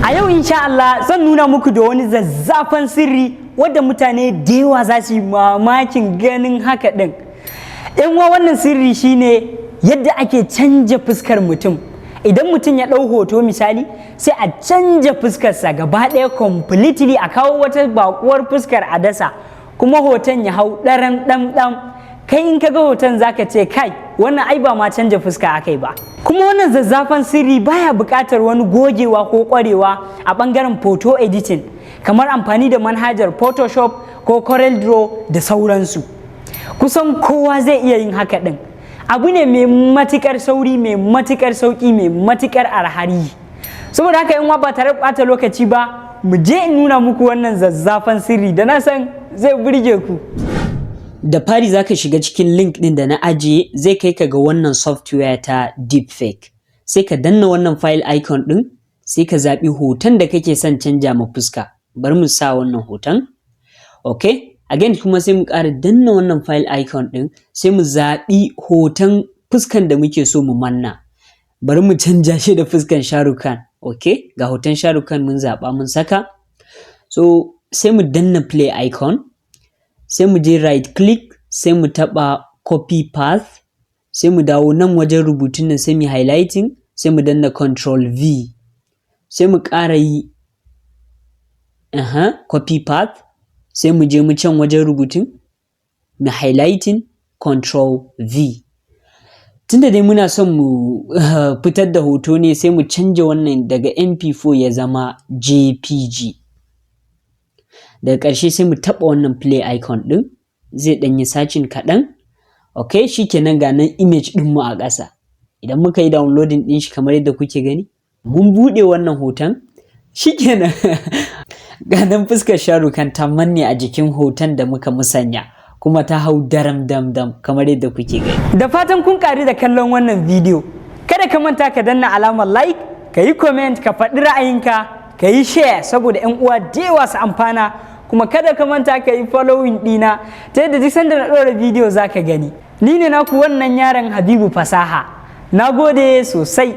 A yau insha Allah zan nuna muku da wani zazzafan sirri wadda mutane da yawa za su yi mamakin ganin haka din. Wannan sirri shine yadda ake canja fuskar mutum. Idan mutum ya ɗau hoto misali sai a canja fuskarsa gaba ɗaya completely, a kawo wata bakuwar fuskar a dasa kuma hoton ya hau ɗaran ɗam. Kai in ka ga hoton zaka ce kai wannan ai ba ma canja fuska akai ba. Kuma wannan zazzafan sirri baya buƙatar wani gogewa ko ƙwarewa a ɓangaren photo editing kamar amfani da manhajar Photoshop ko Corel Draw da sauransu. Kusan kowa zai iya yin haka ɗin. Abu ne mai matuƙar sauri, mai matuƙar sauƙi, mai matuƙar arhari. Saboda haka in ba tare da ɓata lokaci ba, mu je in nuna muku wannan zazzafan sirri da na san zai burge ku. Da fari zaka shiga cikin link ɗin da na ajiye, zai kai ka ga wannan software ta DeepFake. Sai ka danna wannan file icon ɗin, sai ka zaɓi hoton da kake son canja ma fuska. Bari mu sa wannan hoton. Okay? Again kuma sai mu ƙara danna wannan file icon ɗin, sai mu zaɓi hoton fuskan da muke so mu manna. Bari mu canja shi da fuskan Shahrukh Khan. Okay? Ga hoton Shahrukh Khan mun zaɓa mun saka. So sai mu danna play icon. Sai mu je right click, sai mu taɓa copy path. Sai mu dawo nan wajen rubutun nan sai mu highlighting, sai mu danna control V. Sai mu ƙara yi copy path. Sai mu je mu can wajen rubutun mu highlighting control V. Tunda dai muna son mu fitar da hoto ne, sai mu canja wannan daga MP4 ya zama JPG. Daga ƙarshe sai mu taɓa wannan play icon ɗin, zai ɗan yi searching kaɗan. Okay, shikenan ga nan image ɗinmu a ƙasa. Idan muka yi downloading ɗin shi kamar yadda kuke gani, mun buɗe wannan hoton, shikenan ga nan fuskar Shahrukh Khan ta manne a jikin hoton da muka musanya, kuma ta hau daram dam kamar yadda kuke gani. Da fatan kun ƙari da kallon wannan bidiyo. Kada ka manta ka danna alamar like, ka yi comment, ka faɗi ra'ayinka, ka yi share saboda 'yan uwa da yawa su amfana, kuma kada ka manta ka yi following ɗina ta yadda duk sanda na ɗora bidiyo za ka gani. Ni ne naku wannan yaron Habibu Fasaha. Na gode sosai.